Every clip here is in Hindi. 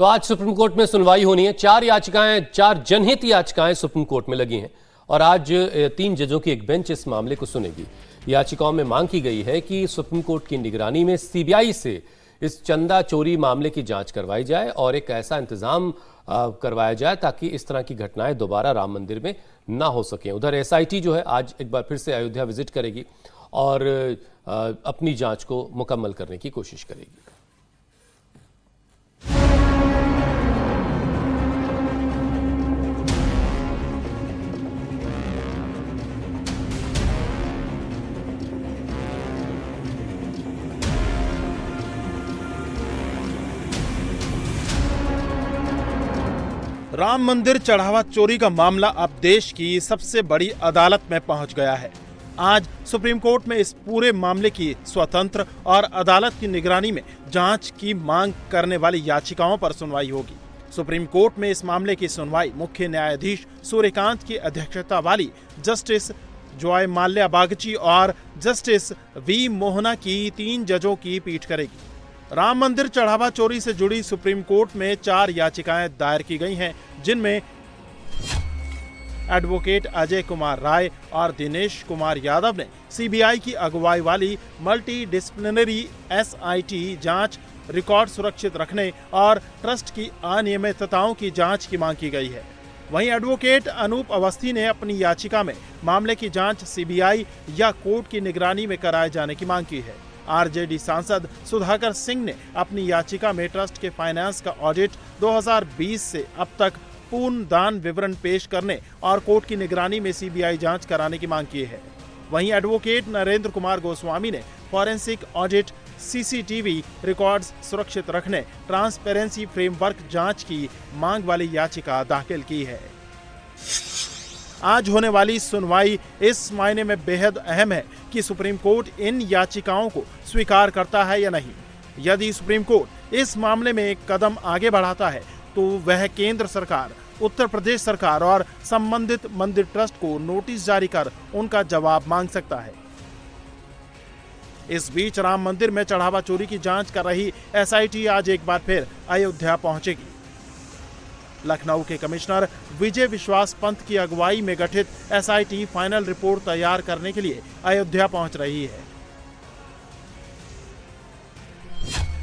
तो आज सुप्रीम कोर्ट में सुनवाई होनी है। 4 जनहित याचिकाएं सुप्रीम कोर्ट में लगी हैं और आज 3 जजों की एक बेंच इस मामले को सुनेगी। याचिकाओं में मांग की गई है कि सुप्रीम कोर्ट की निगरानी में सीबीआई से इस चंदा चोरी मामले की जांच करवाई जाए और एक ऐसा इंतजाम करवाया जाए ताकि इस तरह की घटनाएं दोबारा राम मंदिर में ना हो सकें। उधर एसआईटी जो है आज एक बार फिर से अयोध्या विजिट करेगी और अपनी जांच को मुकम्मल करने की कोशिश करेगी। राम मंदिर चढ़ावा चोरी का मामला अब देश की सबसे बड़ी अदालत में पहुंच गया है। आज सुप्रीम कोर्ट में इस पूरे मामले की स्वतंत्र और अदालत की निगरानी में जांच की मांग करने वाली याचिकाओं पर सुनवाई होगी। सुप्रीम कोर्ट में इस मामले की सुनवाई मुख्य न्यायाधीश सूर्यकांत की अध्यक्षता वाली जस्टिस जॉय माल्या बागची और जस्टिस वी मोहना की 3 जजों की पीठ करेगी। राम मंदिर चढ़ावा चोरी से जुड़ी सुप्रीम कोर्ट में 4 याचिकाएं दायर की गई हैं, जिनमें एडवोकेट अजय कुमार राय और दिनेश कुमार यादव ने सीबीआई की अगुवाई वाली मल्टी डिसिप्लिनरी एसआईटी जांच, रिकॉर्ड सुरक्षित रखने और ट्रस्ट की अनियमितताओं की जांच की मांग की गई है। वहीं एडवोकेट अनूप अवस्थी ने अपनी याचिका में मामले की जांच सीबीआई या कोर्ट की निगरानी में कराए जाने की मांग की है। आरजेडी सांसद सुधाकर सिंह ने अपनी याचिका में ट्रस्ट के फाइनेंस का ऑडिट 2020 से अब तक पूर्ण दान विवरण पेश करने और कोर्ट की निगरानी में सीबीआई जांच कराने की मांग की है। वहीं एडवोकेट नरेंद्र कुमार गोस्वामी ने फॉरेंसिक ऑडिट, सीसीटीवी रिकॉर्ड्स सुरक्षित रखने, ट्रांसपेरेंसी फ्रेमवर्क जांच की मांग वाली याचिका दाखिल की है। आज होने वाली सुनवाई इस मायने में बेहद अहम है कि सुप्रीम कोर्ट इन याचिकाओं को स्वीकार करता है या नहीं। यदि सुप्रीम कोर्ट इस मामले में एक कदम आगे बढ़ाता है तो वह केंद्र सरकार, उत्तर प्रदेश सरकार और संबंधित मंदिर ट्रस्ट को नोटिस जारी कर उनका जवाब मांग सकता है। इस बीच राम मंदिर में चढ़ावा चोरी की जांच कर रही एसआईटी आज एक बार फिर अयोध्या पहुंचेगी। लखनऊ के कमिश्नर विजय विश्वास पंत की अगुवाई में गठित एसआईटी फाइनल रिपोर्ट तैयार करने के लिए अयोध्या पहुंच रही है।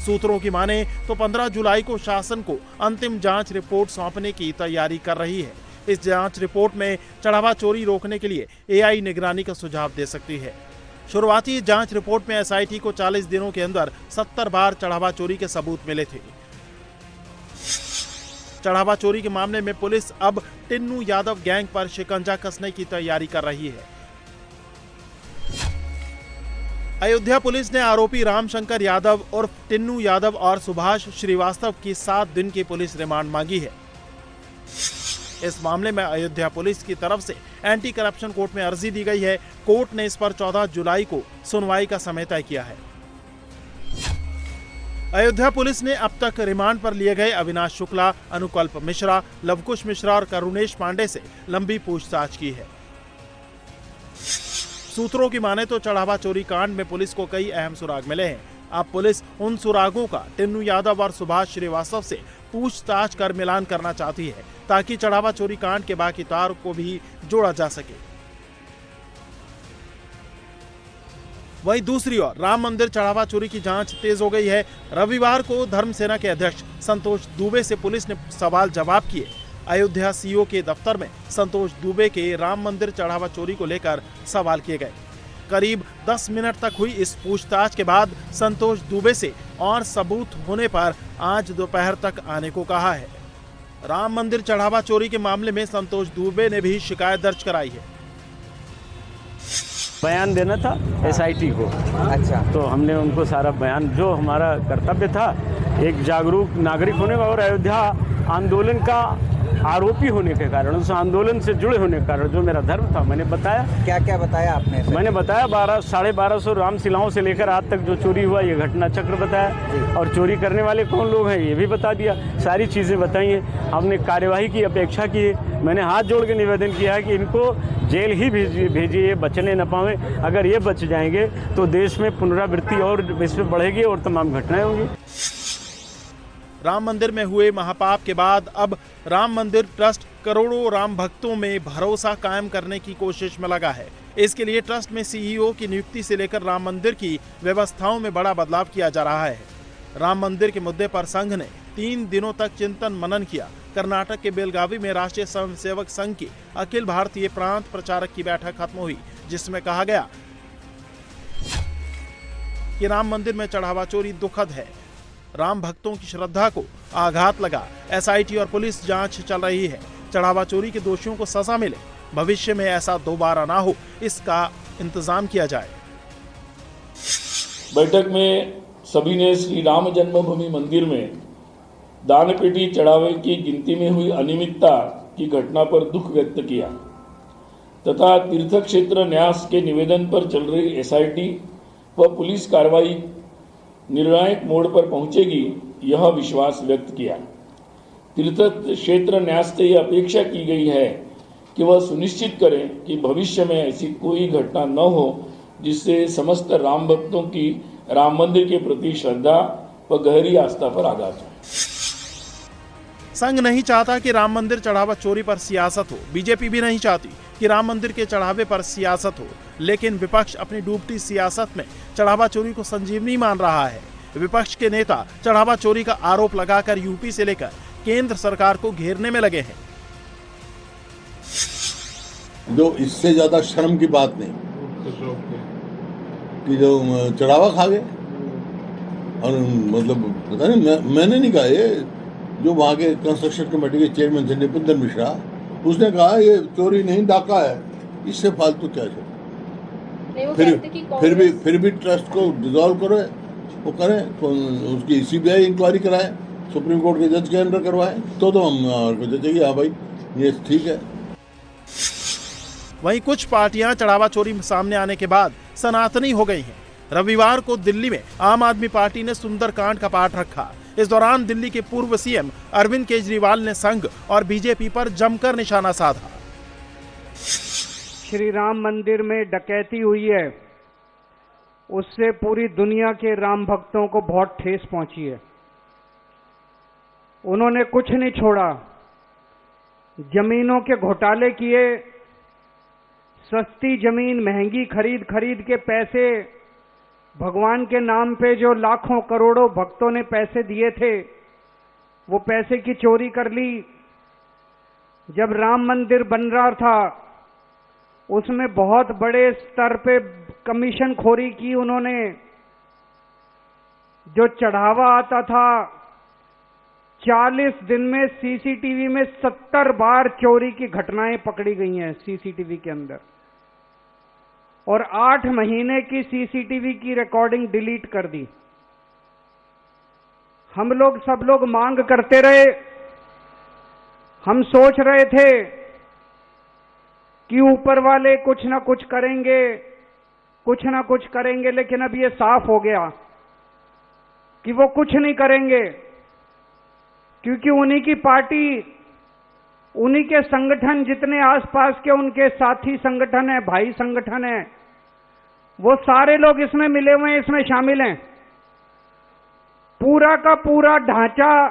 सूत्रों की माने तो 15 जुलाई को शासन को अंतिम जांच रिपोर्ट सौंपने की तैयारी कर रही है। इस जांच रिपोर्ट में चढ़ावा चोरी रोकने के लिए एआई निगरानी का सुझाव दे सकती है। शुरुआती जांच रिपोर्ट में एसआईटी को 40 दिनों के अंदर 70 बार चढ़ावा चोरी के सबूत मिले थे। चढ़ावा चोरी के मामले में पुलिस अब टिन्नू यादव गैंग पर शिकंजा कसने की तैयारी कर रही है। अयोध्या पुलिस ने आरोपी रामशंकर यादव और टिन्नू यादव और सुभाष श्रीवास्तव की 7 दिन की पुलिस रिमांड मांगी है। इस मामले में अयोध्या पुलिस की तरफ से एंटी करप्शन कोर्ट में अर्जी दी गई है। कोर्ट ने इस पर 14 जुलाई को सुनवाई का समय तय किया है। अयोध्या पुलिस ने अब तक रिमांड पर लिए गए अविनाश शुक्ला, अनुकल्प मिश्रा, लवकुश मिश्रा और करुणेश पांडे से लंबी पूछताछ की है। सूत्रों की माने तो चढ़ावा चोरी कांड में पुलिस को कई अहम सुराग मिले हैं। अब पुलिस उन सुरागों का टिन्नू यादव और सुभाष श्रीवास्तव से पूछताछ कर मिलान करना चाहती है ताकि चढ़ावा चोरी कांड के बाकी तार को भी जोड़ा जा सके। वहीं दूसरी ओर राम मंदिर चढ़ावा चोरी की जांच तेज हो गई है। रविवार को धर्मसेना के अध्यक्ष संतोष दुबे से पुलिस ने सवाल जवाब किए। अयोध्या सीओ के दफ्तर में संतोष दुबे के राम मंदिर चढ़ावा चोरी को लेकर सवाल किए गए। करीब 10 मिनट तक हुई इस पूछताछ के बाद संतोष दुबे से और सबूत होने पर आज दोपहर तक आने को कहा है। राम मंदिर चढ़ावा चोरी के मामले में संतोष दुबे ने भी शिकायत दर्ज कराई है। बयान देना था एसआईटी को। अच्छा, तो हमने उनको सारा बयान, जो हमारा कर्तव्य था एक जागरूक नागरिक होने का और अयोध्या आंदोलन का आरोपी होने के कारण, उस आंदोलन से जुड़े होने के कारण जो मेरा धर्म था, मैंने बताया। क्या क्या बताया आपने? मैंने बताया 1200-1250 रामशिलाओं से लेकर आज तक जो चोरी हुआ ये घटना चक्र बताया, और चोरी करने वाले कौन लोग हैं ये भी बता दिया। सारी चीज़ें बताई हैं। हमने कार्यवाही की अपेक्षा की है। मैंने हाथ जोड़ के निवेदन किया है कि इनको जेल ही भेजिए, बचने न पावे। अगर ये बच जाएंगे तो देश में पुनरावृत्ति और इसमें बढ़ेगी और तमाम घटनाएं होंगी। राम मंदिर में हुए महापाप के बाद अब राम मंदिर ट्रस्ट करोड़ों राम भक्तों में भरोसा कायम करने की कोशिश में लगा है। इसके लिए ट्रस्ट में सीईओ की नियुक्ति से लेकर राम मंदिर की व्यवस्थाओं में बड़ा बदलाव किया जा रहा है। राम मंदिर के मुद्दे पर संघ ने 3 दिनों तक चिंतन मनन किया। कर्नाटक के बेलगावी में राष्ट्रीय स्वयंसेवक संघ की अखिल भारतीय प्रांत प्रचारक की बैठक खत्म हुई, जिसमें कहा गया कि राम मंदिर में चढ़ावा चोरी दुखद है, राम भक्तों की श्रद्धा को आघात लगा। एसआईटी और पुलिस जांच चल रही है। चढ़ावा चोरी के दोषियों को सजा मिले, भविष्य में ऐसा दोबारा ना हो, इसका इंतजाम किया जाए। बैठक में सभी ने श्री राम जन्मभूमि मंदिर में दान पेटी चढ़ावे की गिनती में हुई अनियमितता की घटना पर दुख व्यक्त किया तथा तीर्थ क्षेत्र न्यास के निवेदन पर चल रही एसआईटी व पुलिस कार्रवाई निर्णायक मोड़ पर पहुंचेगी, यह विश्वास व्यक्त किया। तीर्थ क्षेत्र न्यास से यह अपेक्षा की गई है कि वह सुनिश्चित करें कि भविष्य में ऐसी कोई घटना न हो जिससे समस्त राम भक्तों की राम मंदिर के प्रति श्रद्धा व गहरी आस्था पर आघात हो। संघ नहीं चाहता कि राम मंदिर चढ़ावा चोरी पर सियासत हो। बीजेपी भी नहीं चाहती कि राम मंदिर के चढ़ावे पर सियासत हो, लेकिन विपक्ष अपनी डूबती सियासत में चढ़ावा चोरी को संजीवनी मान रहा है। विपक्ष के नेता चढ़ावा चोरी का आरोप लगाकर यूपी से लेकर केंद्र सरकार को घेरने में लगे हैं। जो इससे ज्यादा शर्म की बात नहीं कि जो चढ़ावा खा गए, और मतलब पता नहीं, मैंने नहीं कहा, ये जो वहाँ के कंस्ट्रक्शन कमेटी के चेयरमैन थे निपुंदर मिश्रा, उसने कहा ये चोरी नहीं डाका है, इससे फालतू क्या है। फिर भी ट्रस्ट को डिसॉल्व करो, वो करें तो उसकी सीबीआई इंक्वायरी कराएं, सुप्रीम कोर्ट के जज के अंडर करवाएं, तो हम जजेंगे हाँ भाई ये ठीक है। वहीं कुछ पार्टियां चढ़ावा चोरी सामने आने के बाद सनातनी हो गई हैं। रविवार को दिल्ली में आम आदमी पार्टी ने सुंदरकांड का पाठ रखा। इस दौरान दिल्ली के पूर्व सीएम अरविंद केजरीवाल ने संघ और बीजेपी पर जमकर निशाना साधा। श्री राम मंदिर में डकैती हुई है, उससे पूरी दुनिया के राम भक्तों को बहुत ठेस पहुंची है। उन्होंने कुछ नहीं छोड़ा, जमीनों के घोटाले किए, सस्ती जमीन महंगी खरीद के पैसे, भगवान के नाम पे जो लाखों करोड़ों भक्तों ने पैसे दिए थे, वो पैसे की चोरी कर ली। जब राम मंदिर बन रहा था, उसमें बहुत बड़े स्तर पे कमीशन खोरी की उन्होंने। जो चढ़ावा आता था, 40 दिन में सीसीटीवी में 70 बार चोरी की घटनाएं पकड़ी गई हैं सीसीटीवी के अंदर, और 8 महीने की सीसीटीवी की रिकॉर्डिंग डिलीट कर दी। हम लोग सब लोग मांग करते रहे, हम सोच रहे थे कि ऊपर वाले कुछ ना कुछ करेंगे, लेकिन अब ये साफ हो गया कि वो कुछ नहीं करेंगे, क्योंकि उन्हीं की पार्टी, उन्हीं के संगठन, जितने आसपास के उनके साथी संगठन है, भाई संगठन है, वो सारे लोग इसमें मिले हुए हैं, इसमें शामिल हैं। पूरा का पूरा ढांचा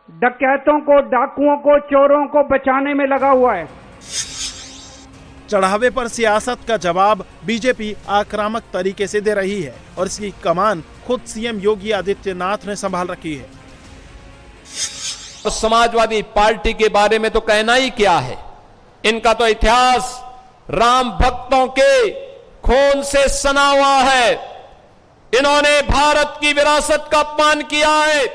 डकैतों को, डाकुओं को, चोरों को बचाने में लगा हुआ है। चढ़ावे पर सियासत का जवाब बीजेपी आक्रामक तरीके से दे रही है और इसकी कमान खुद सीएम योगी आदित्यनाथ ने संभाल रखी है। तो समाजवादी पार्टी के बारे में तो कहना ही क्या है, इनका तो इतिहास राम भक्तों के खून से सना हुआ है। इन्होंने भारत की विरासत का अपमान किया है,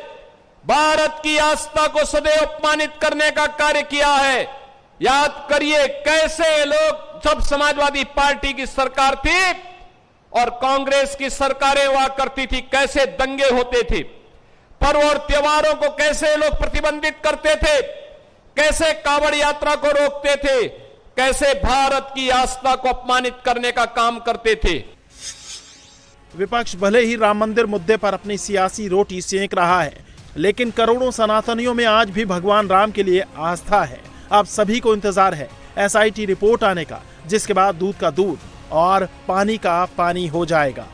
भारत की आस्था को सदैव अपमानित करने का कार्य किया है। याद करिए कैसे लोग, जब समाजवादी पार्टी की सरकार थी और कांग्रेस की सरकारें हुआ करती थी, कैसे दंगे होते थे, पर्व और त्योहारों को कैसे लोग प्रतिबंधित करते थे, कैसे कांवड़ यात्रा को रोकते थे, कैसे भारत की आस्था को अपमानित करने का काम करते थे। विपक्ष भले ही राम मंदिर मुद्दे पर अपनी सियासी रोटी सेंक रहा है, लेकिन करोड़ों सनातनियों में आज भी भगवान राम के लिए आस्था है। अब सभी को इंतजार है एसआईटी रिपोर्ट आने का, जिसके बाद दूध का दूध और पानी का पानी हो जाएगा।